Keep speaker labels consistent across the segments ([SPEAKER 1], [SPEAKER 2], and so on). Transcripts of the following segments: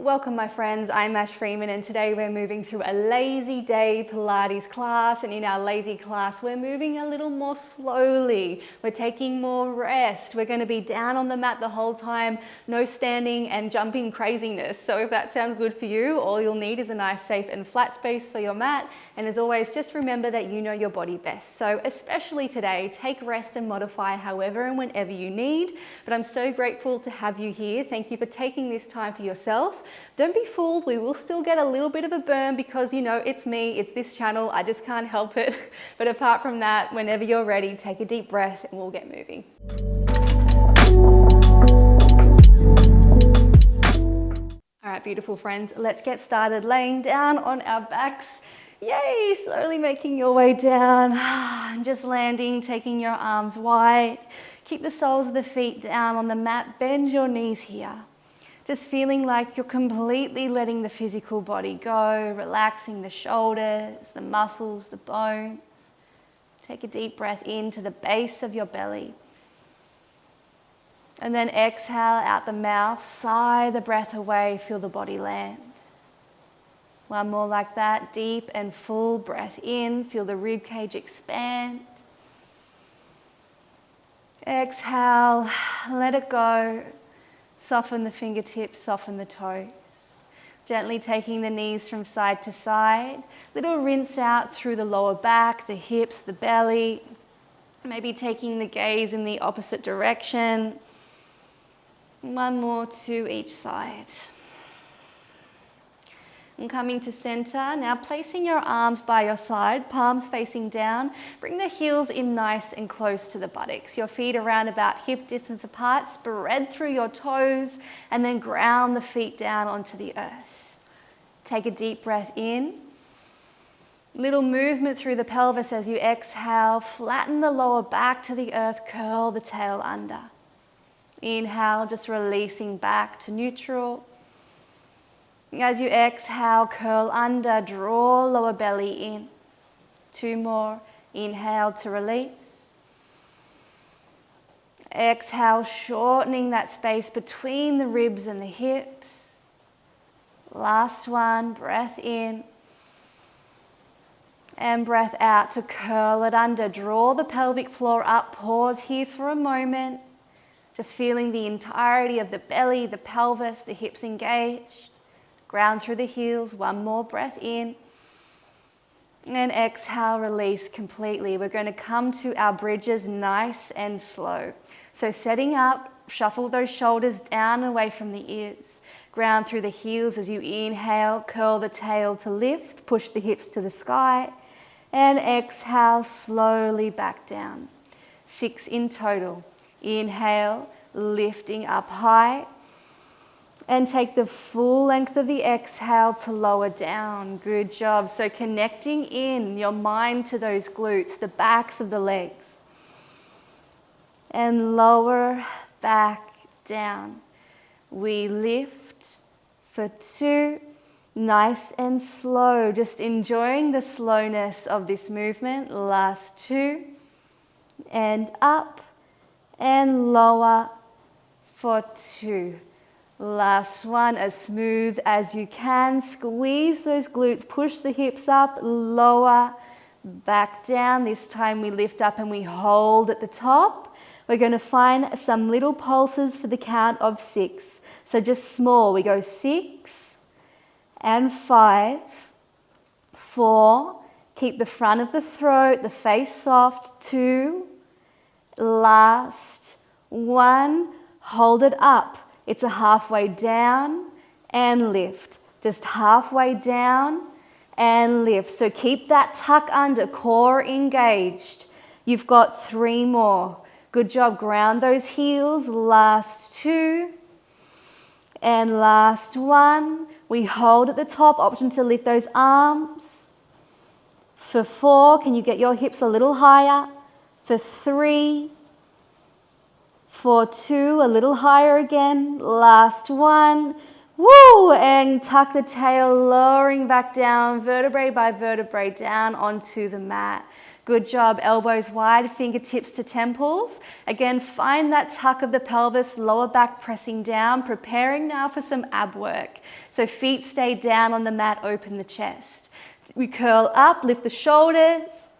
[SPEAKER 1] Welcome my friends, I'm Freeman and today we're moving through a lazy day Pilates class, and in our lazy class we're moving a little more slowly. We're taking more rest. We're going to be down on the mat the whole time, no standing and jumping craziness. So if that sounds good for you, all you'll need is a nice safe and flat space for your mat, and as always just remember that you know your body best. So especially today, take rest and modify however and whenever you need, but I'm so grateful to have you here. Thank you for taking this time for yourself. Don't be fooled, we will still get a little bit of a burn because you know it's me, it's this channel, I just can't help it. But apart from that, whenever you're ready, take a deep breath and we'll get moving. All right, beautiful friends, let's get started laying down on our backs. Yay, slowly making your way down and just landing, taking your arms wide. Keep the soles of the feet down on the mat, bend your knees here. Just feeling like you're completely letting the physical body go, relaxing the shoulders, the muscles, the bones. Take a deep breath into the base of your belly. And then exhale out the mouth, sigh the breath away, feel the body land. One more like that, deep and full breath in, feel the rib cage expand. Exhale, let it go. Soften the fingertips, soften the toes. Gently taking the knees from side to side. Little rinse out through the lower back, the hips, the belly. Maybe taking the gaze in the opposite direction. One more to each side. And coming to center, now placing your arms by your side, palms facing down. Bring the heels in nice and close to the buttocks. Your feet around about hip distance apart, spread through your toes, and then ground the feet down onto the earth. Take a deep breath in. Little movement through the pelvis as you exhale. Flatten the lower back to the earth, curl the tail under. Inhale, just releasing back to neutral. As you exhale, curl under, draw lower belly in. Two more. Inhale to release. Exhale, shortening that space between the ribs and the hips. Last one, breath in. And breath out to curl it under. Draw the pelvic floor up. Pause here for a moment. Just feeling the entirety of the belly, the pelvis, the hips engaged. Ground through the heels, one more breath in. And exhale, release completely. We're going to come to our bridges nice and slow. So setting up, shuffle those shoulders down away from the ears. Ground through the heels as you inhale, curl the tail to lift, push the hips to the sky. And exhale, slowly back down. 6 in total. Inhale, lifting up high. And take the full length of the exhale to lower down. Good job. So connecting in your mind to those glutes, the backs of the legs. And lower back down. We lift for 2. Nice and slow. Just enjoying the slowness of this movement. Last 2. And up and lower for 2. Last one, as smooth as you can. Squeeze those glutes, push the hips up, lower, back down. This time we lift up and we hold at the top. We're going to find some little pulses for the count of 6. So just small. We go 6 and 5, 4. Keep the front of the throat, the face soft. 2. Last 1. Hold it up. It's a halfway down and lift. Just halfway down and lift. So keep that tuck under, core engaged. You've got 3 more. Good job. Ground those heels. Last 2 and last 1. We hold at the top. Option to lift those arms. For 4, can you get your hips a little higher? For 3. For 2, a little higher again. Last 1. Woo! And tuck the tail, lowering back down, vertebrae by vertebrae, down onto the mat. Good job, elbows wide, fingertips to temples. Again, find that tuck of the pelvis, lower back pressing down, preparing now for some ab work. So feet stay down on the mat, open the chest. We curl up, lift the shoulders,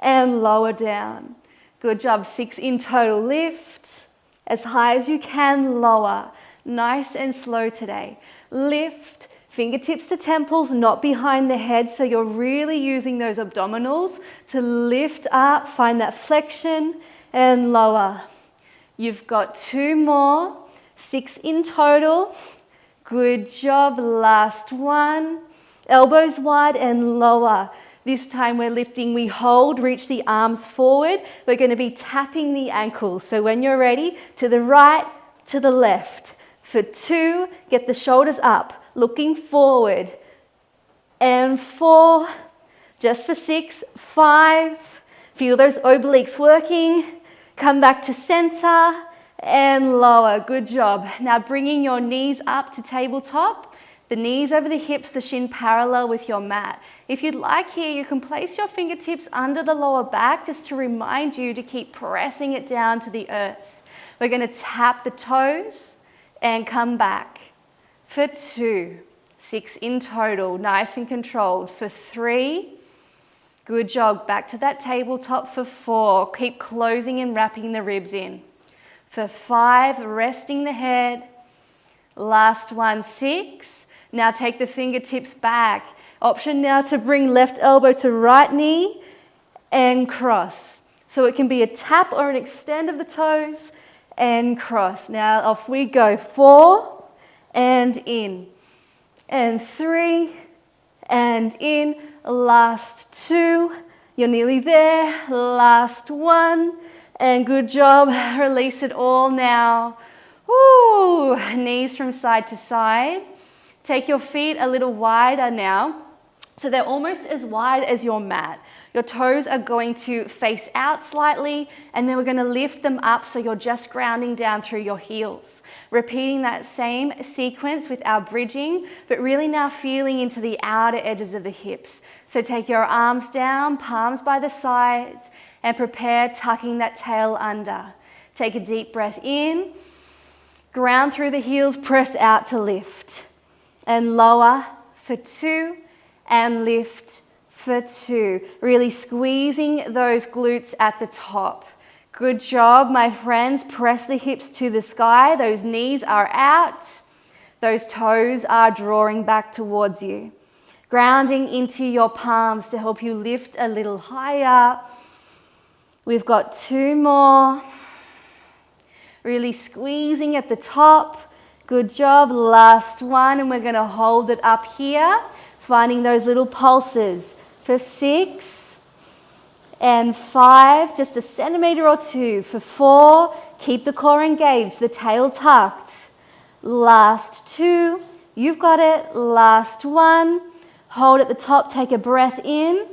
[SPEAKER 1] and lower down. Good job, 6 in total, lift. As high as you can, lower. Nice and slow today. Lift, fingertips to temples, not behind the head, so you're really using those abdominals to lift up, find that flexion, and lower. You've got 2 more, 6 in total. Good job, last one. Elbows wide and lower. This time we're lifting, we hold, reach the arms forward. We're going to be tapping the ankles. So when you're ready, to the right, to the left. For 2, get the shoulders up, looking forward. And 4, just for 6, 5. Feel those obliques working. Come back to center and lower. Good job. Now bringing your knees up to tabletop. The knees over the hips, the shin parallel with your mat. If you'd like here, you can place your fingertips under the lower back just to remind you to keep pressing it down to the earth. We're going to tap the toes and come back. For 2, 6 in total, nice and controlled. For 3, good job, back to that tabletop. For 4, keep closing and wrapping the ribs in. For 5, resting the head. Last one, 6. Now take the fingertips back. Option now to bring left elbow to right knee and cross. So it can be a tap or an extend of the toes and cross. Now off we go. 4 and in. And 3 and in. Last 2. You're nearly there. Last 1. And good job. Release it all now. Woo! Knees from side to side. Take your feet a little wider now, so they're almost as wide as your mat. Your toes are going to face out slightly, and then we're going to lift them up so you're just grounding down through your heels. Repeating that same sequence with our bridging, but really now feeling into the outer edges of the hips. So take your arms down, palms by the sides, and prepare tucking that tail under. Take a deep breath in. Ground through the heels, press out to lift. And lower for 2, and lift for 2. Really squeezing those glutes at the top. Good job, my friends. Press the hips to the sky. Those knees are out. Those toes are drawing back towards you. Grounding into your palms to help you lift a little higher. We've got 2 more. Really squeezing at the top. Good job. Last one, and we're going to hold it up here, finding those little pulses. For 6 and 5, just a centimeter or 2. For 4, keep the core engaged, the tail tucked. Last 2, you've got it. Last 1, hold at the top, take a breath in.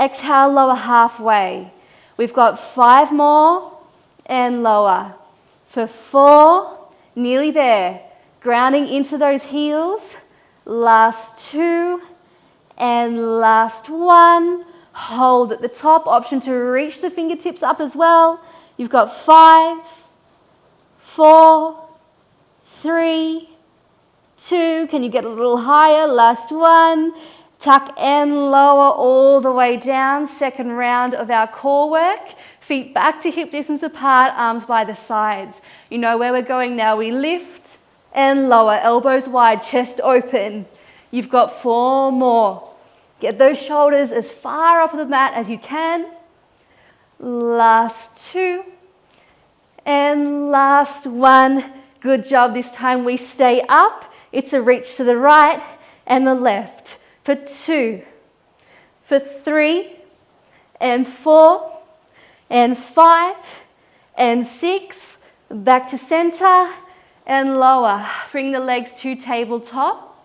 [SPEAKER 1] Exhale, lower halfway. We've got 5 more and lower. For 4, nearly there. Grounding into those heels. Last 2 and last 1. Hold at the top. Option to reach the fingertips up as well. You've got 5, 4, 3, 2. Can you get a little higher? Last 1. Tuck and lower all the way down. Second round of our core work. Feet back to hip distance apart, arms by the sides. You know where we're going now. We lift and lower, elbows wide, chest open. You've got 4 more. Get those shoulders as far off the mat as you can. Last 2 and last 1. Good job. This time we stay up. It's a reach to the right and the left. For 2, for 3 and 4 and 5 and 6, back to center and lower. Bring the legs to tabletop,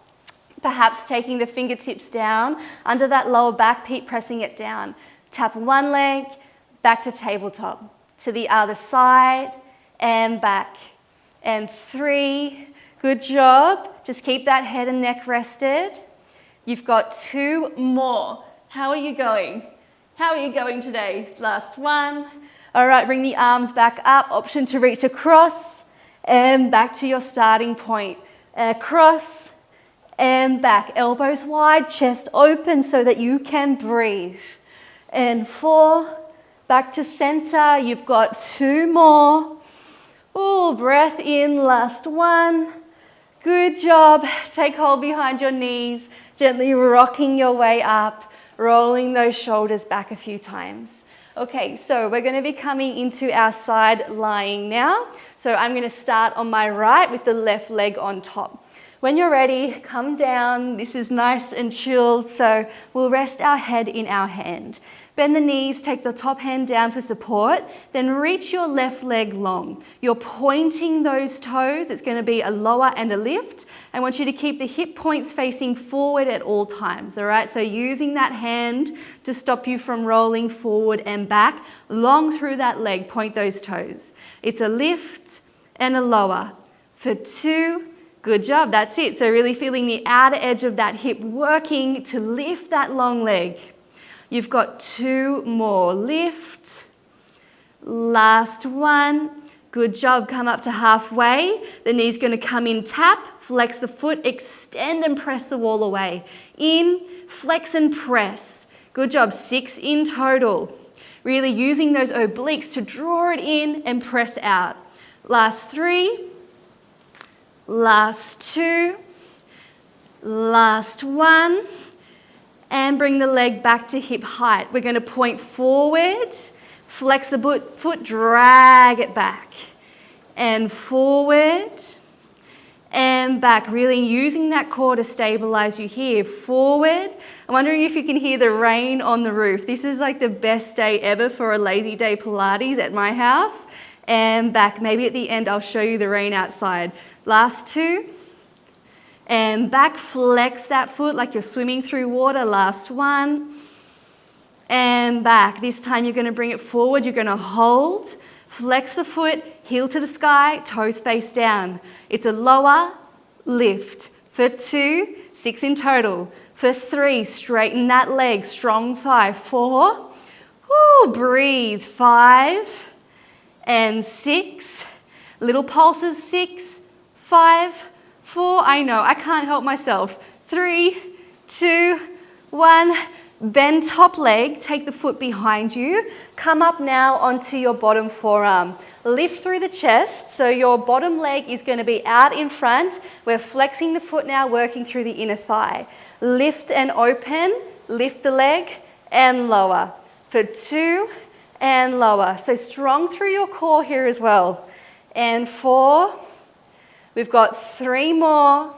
[SPEAKER 1] perhaps taking the fingertips down under that lower back, pressing it down. Tap one leg, back to tabletop, to the other side and back. And 3, Good job. Just keep that head and neck rested. You've got 2 more. How are you going? How are you going today? Last one. All right, bring the arms back up. Option to reach across and back to your starting point. Across and back. Elbows wide, chest open so that you can breathe. And 4. Back to center. You've got 2 more. Oh, breath in. Last one. Good job. Take hold behind your knees. Gently rocking your way up. Rolling those shoulders back a few times. Okay, so we're going to be coming into our side lying now. So I'm going to start on my right with the left leg on top. When you're ready, come down. This is nice and chilled, so we'll rest our head in our hand. Bend the knees, take the top hand down for support, then reach your left leg long. You're pointing those toes. It's going to be a lower and a lift. I want you to keep the hip points facing forward at all times, all right? So using that hand to stop you from rolling forward and back, long through that leg, point those toes. It's a lift and a lower. For 2, good job, that's it. So really feeling the outer edge of that hip working to lift that long leg. You've got 2 more. Lift. Last one. Good job. Come up to halfway. The knee's going to come in, tap, flex the foot, extend and press the wall away. In, flex and press. Good job. 6 in total. Really using those obliques to draw it in and press out. Last 3. Last 2. Last 1. And bring the leg back to hip height. We're going to point forward, flex the foot, drag it back. And forward and back. Really using that core to stabilize you here. Forward. I'm wondering if you can hear the rain on the roof. This is like the best day ever for a lazy day Pilates at my house. And back. Maybe at the end I'll show you the rain outside. Last 2. And back, flex that foot like you're swimming through water. Last 1. And back. This time you're going to bring it forward. You're going to hold, flex the foot, heel to the sky, toes face down. It's a lower lift. For 2, 6 in total. For 3, straighten that leg, strong thigh. 4, woo, breathe. 5 and 6. Little pulses. 6, 5, 4, I know, I can't help myself. 3, 2, 1. Bend top leg, take the foot behind you. Come up now onto your bottom forearm. Lift through the chest, so your bottom leg is going to be out in front. We're flexing the foot now, working through the inner thigh. Lift and open, lift the leg and lower. For 2 and lower. So strong through your core here as well. And 4. We've got 3 more,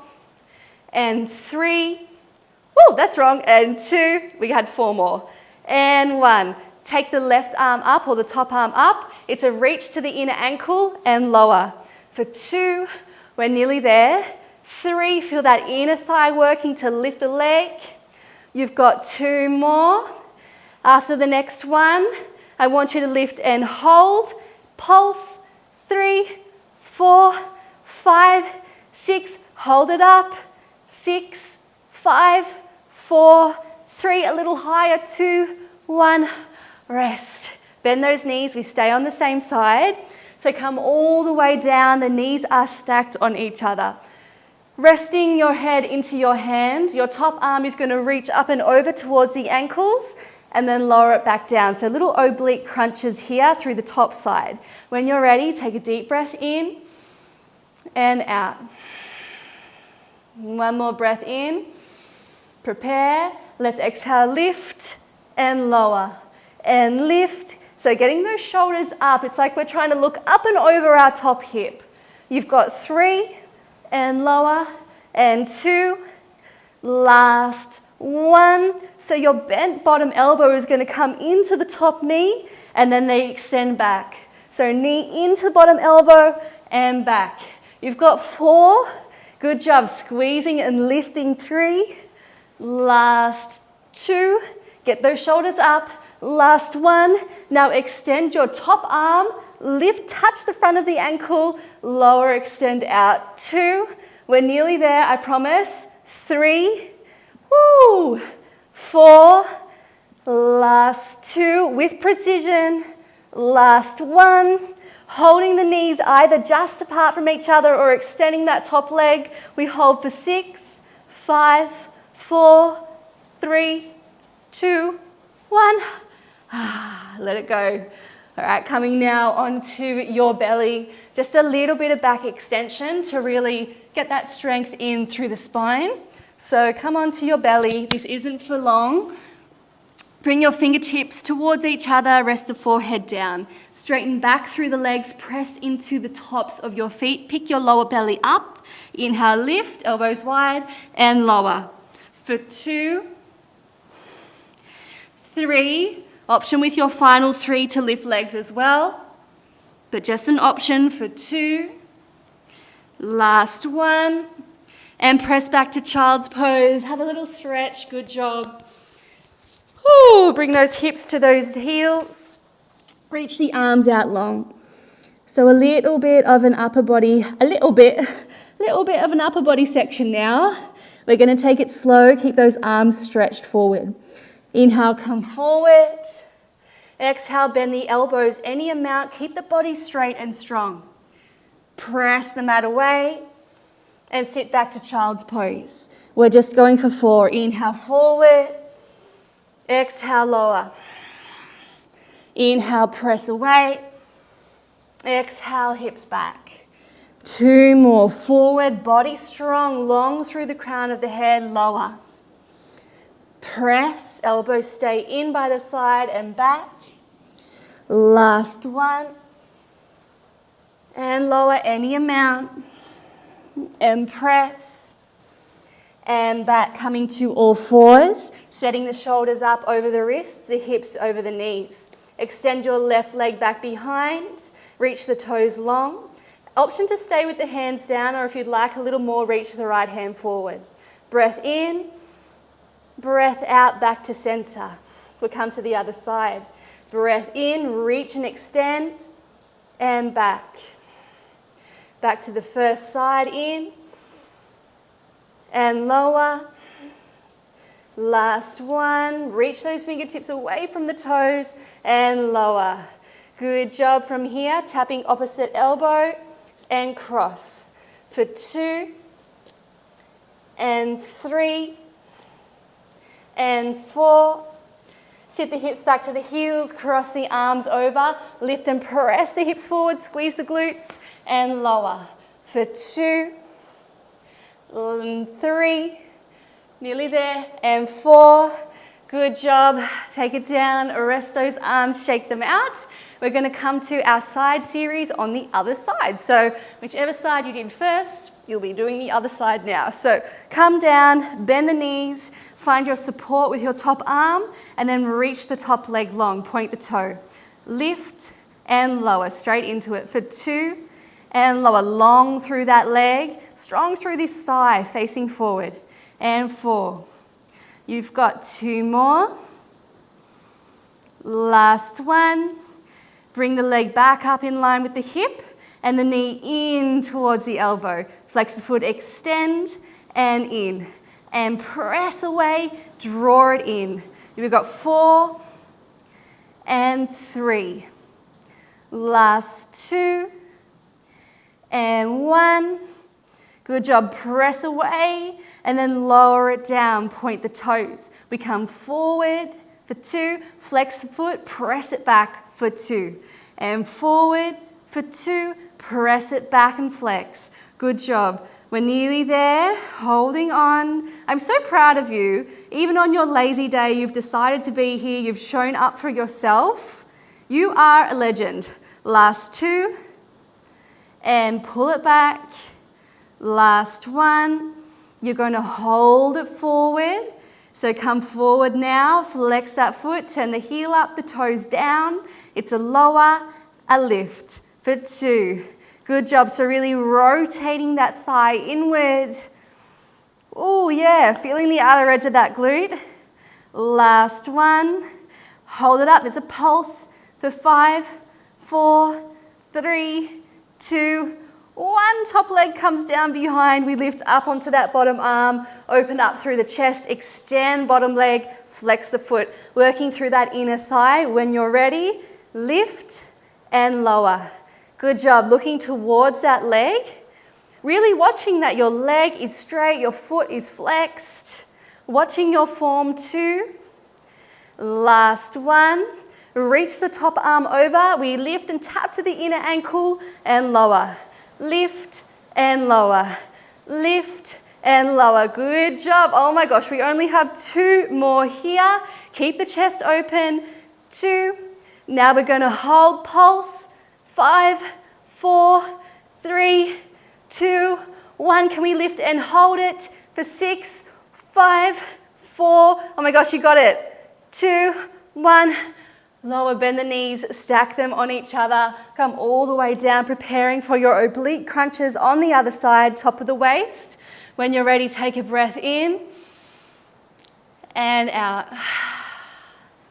[SPEAKER 1] and 3, woo, that's wrong, and 2, we had 4 more, and 1. Take the left arm up or the top arm up. It's a reach to the inner ankle and lower. For 2, we're nearly there. 3, feel that inner thigh working to lift the leg. You've got 2 more. After the next one, I want you to lift and hold. Pulse. 3, 4, 5, 6, hold it up. 6, 5, 4, 3, a little higher. 2, 1, rest. Bend those knees, we stay on the same side. So come all the way down, the knees are stacked on each other. Resting your head into your hand, your top arm is going to reach up and over towards the ankles and then lower it back down. So little oblique crunches here through the top side. When you're ready, take a deep breath in and out. 1 more breath in. Prepare. Let's exhale, lift and lower and lift. So getting those shoulders up, it's like we're trying to look up and over our top hip. You've got 3 and lower and 2. Last 1. So your bent bottom elbow is going to come into the top knee and then they extend back. So knee into the bottom elbow and back. You've got 4. Good job. Squeezing and lifting. 3. Last 2. Get those shoulders up. Last 1. Now extend your top arm. Lift, touch the front of the ankle. Lower, extend out. 2. We're nearly there, I promise. 3, woo, 4, last 2 with precision, last 1. Holding the knees either just apart from each other or extending that top leg. We hold for 6, 5, 4, 3, 2, 1. Let it go. All right, coming now onto your belly. Just a little bit of back extension to really get that strength in through the spine. So come onto your belly. This isn't for long. Bring your fingertips towards each other, rest the forehead down. Straighten back through the legs, press into the tops of your feet. Pick your lower belly up. Inhale, lift, elbows wide, and lower. For 2, 3, option with your final 3 to lift legs as well, but just an option for 2, last 1, and press back to child's pose. Have a little stretch, good job. Ooh, bring those hips to those heels. Reach the arms out long. So a little bit of an upper body, a little bit of an upper body section now. We're going to take it slow, keep those arms stretched forward. Inhale, come forward. Exhale, bend the elbows any amount. Keep the body straight and strong. Press the mat away and sit back to child's pose. We're just going for 4. Inhale, forward. Exhale, lower. Inhale, press away. Exhale, hips back. 2 more. Forward, body strong, long through the crown of the head, lower. Press, elbows stay in by the side and back. Last 1. And lower any amount. And press. And back, coming to all 4s. Setting the shoulders up over the wrists, the hips over the knees. Extend your left leg back behind. Reach the toes long. Option to stay with the hands down, or if you'd like a little more, reach the right hand forward. Breath in. Breath out, back to center. We'll come to the other side. Breath in, reach and extend, and back. Back to the first side, in, and lower. Last 1, reach those fingertips away from the toes, and lower. Good job from here, tapping opposite elbow, and cross. For 2, and 3, and 4. Sit the hips back to the heels, cross the arms over, lift and press the hips forward, squeeze the glutes, and lower. For 2, and 3, nearly there, and 4. Good job. Take it down, rest those arms, shake them out. We're going to come to our side series on the other side. So whichever side you did first, you'll be doing the other side now. So come down, bend the knees, find your support with your top arm, and then reach the top leg long, point the toe. Lift and lower, straight into it. For 2, and lower, long through that leg, strong through this thigh, facing forward. And 4. You've got 2 more. Last 1. Bring the leg back up in line with the hip and the knee in towards the elbow. Flex the foot, extend and in. And press away, draw it in. We've got 4 and 3. Last 2 and 1. Good job, press away and then lower it down, point the toes. We come forward for 2, flex the foot, press it back for 2. And forward for 2, press it back and flex. Good job. We're nearly there, holding on. I'm so proud of you. Even on your lazy day, you've decided to be here. You've shown up for yourself. You are a legend. Last 2, and pull it back. Last 1, you're going to hold it forward. So come forward now, flex that foot, turn the heel up, the toes down. It's a lower, a lift for 2. Good job. So really rotating that thigh inward. Oh yeah, feeling the outer edge of that glute. Last 1, hold it up. There's a pulse for 5, 4, 3, 2, One top leg comes down behind. We lift up onto that bottom arm, open up through the chest, extend bottom leg, flex the foot, working through that inner thigh. When you're ready, lift and lower. Good job. Looking towards that leg. Really watching that your leg is straight, your foot is flexed. Watching your form 2. Last one. Reach the top arm over. We lift and tap to the inner ankle and lower. Lift and lower. Lift and lower. Good job. Oh my gosh, we only have 2 more here. Keep the chest open. 2. Now we're going to hold pulse. 5, 4, 3, 2, 1. Can we lift and hold it for 6, 5, 4. Oh my gosh, you got it. 2, 1. Lower, bend the knees, stack them on each other. Come all the way down, preparing for your oblique crunches on the other side, top of the waist. When you're ready, take a breath in and out.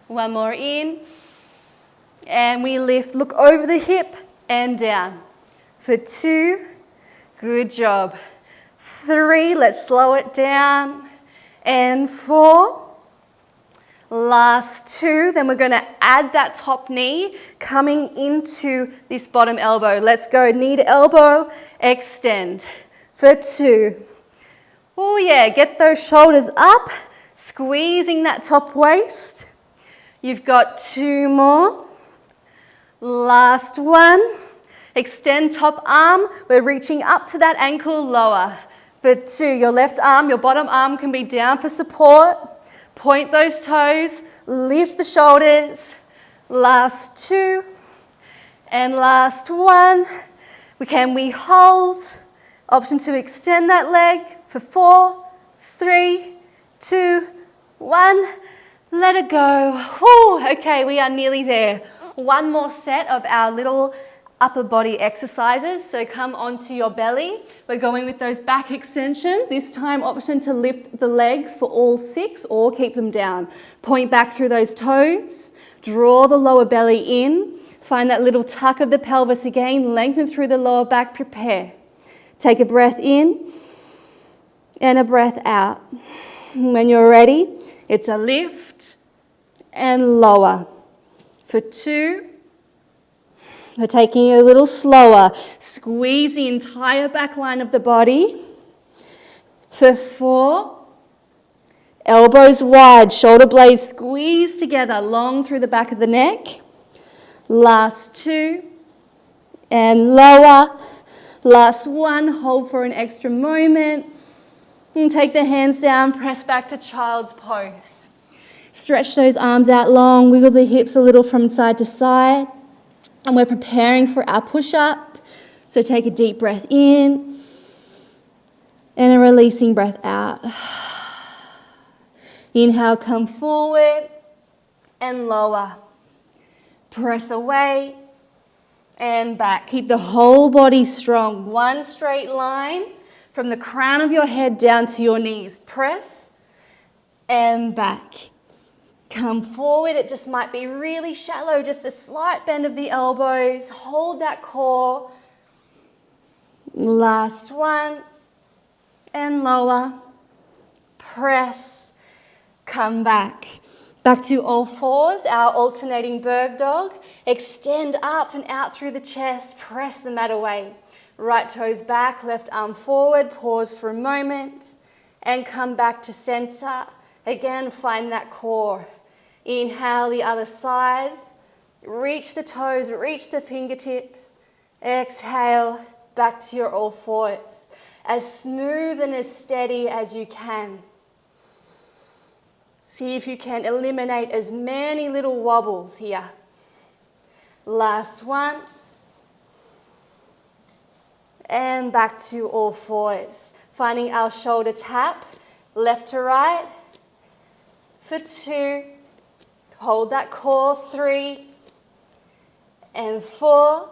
[SPEAKER 1] One more in. And we lift, look over the hip and down. For 2, good job. 3, let's slow it down. And 4. Last 2, then we're going to add that top knee coming into this bottom elbow. Let's go, knee to elbow, extend. For 2. Oh yeah, get those shoulders up, squeezing that top waist. You've got 2 more. Last 1. Extend top arm. We're reaching up to that ankle, lower. For 2, your left arm, your bottom arm can be down for support. Point those toes, lift the shoulders. Last 2 and last 1. Can we hold? Option to extend that leg for 4, 3, 2, 1. Let it go. Whew, okay, we are nearly there. One more set of our little upper body exercises. So come onto your belly. We're going with those back extensions. This time option to lift the legs for all 6 or keep them down. Point back through those toes. Draw the lower belly in. Find that little tuck of the pelvis again. Lengthen through the lower back. Prepare. Take a breath in and a breath out. When you're ready, it's a lift and lower. For 2, we're taking it a little slower. Squeeze the entire back line of the body. For 4, elbows wide, shoulder blades squeeze together, long through the back of the neck. Last 2, and lower. Last 1, hold for an extra moment. And take the hands down, press back to child's pose. Stretch those arms out long, wiggle the hips a little from side to side. And we're preparing for our push-up. So take a deep breath in and a releasing breath out. Inhale, come forward and lower. Press away and back. Keep the whole body strong. One straight line from the crown of your head down to your knees. Press and back. Come forward, it just might be really shallow, just a slight bend of the elbows. Hold that core. Last 1 and lower. Press, come back. Back to all 4s, our alternating bird dog. Extend up and out through the chest, press the mat away. Right toes back, left arm forward, pause for a moment and come back to center. Again, find that core. Inhale the other side, reach the toes, reach the fingertips. Exhale, back to your all 4s. As smooth and as steady as you can. See if you can eliminate as many little wobbles here. Last 1. And back to all 4s. Finding our shoulder tap, left to right. For 2. Hold that core, 3 and 4.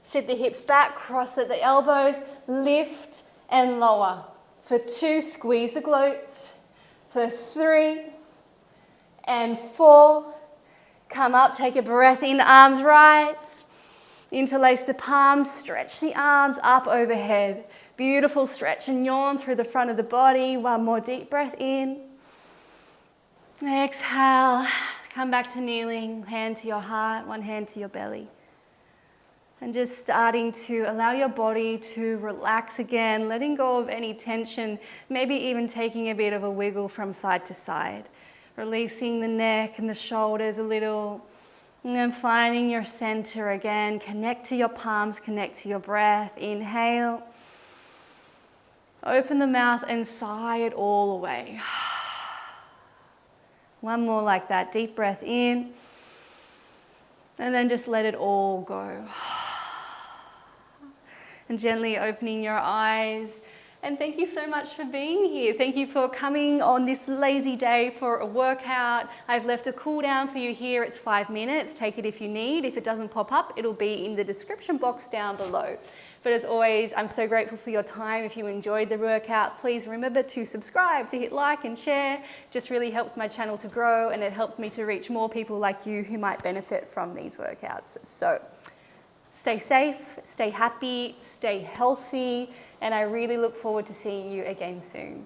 [SPEAKER 1] Sit the hips back, cross at the elbows, lift and lower. For 2, squeeze the glutes. For 3 and 4, come up, take a breath in, arms right. Interlace the palms, stretch the arms up overhead. Beautiful stretch and yawn through the front of the body. One more deep breath in. Exhale, come back to kneeling, hand to your heart, one hand to your belly. And just starting to allow your body to relax again, letting go of any tension, maybe even taking a bit of a wiggle from side to side. Releasing the neck and the shoulders a little, and then finding your center again. Connect to your palms, connect to your breath. Inhale. Open the mouth and sigh it all away. One more like that. Deep breath in. And then just let it all go. And gently opening your eyes. And thank you so much for being here. Thank you for coming on this lazy day for a workout. I've left a cool down for you here. It's 5 minutes. Take it if you need. If it doesn't pop up, it'll be in the description box down below. But as always, I'm so grateful for your time. If you enjoyed the workout, please remember to subscribe, to hit like and share. It just really helps my channel to grow, and it helps me to reach more people like you who might benefit from these workouts. So stay safe, stay happy, stay healthy, and I really look forward to seeing you again soon.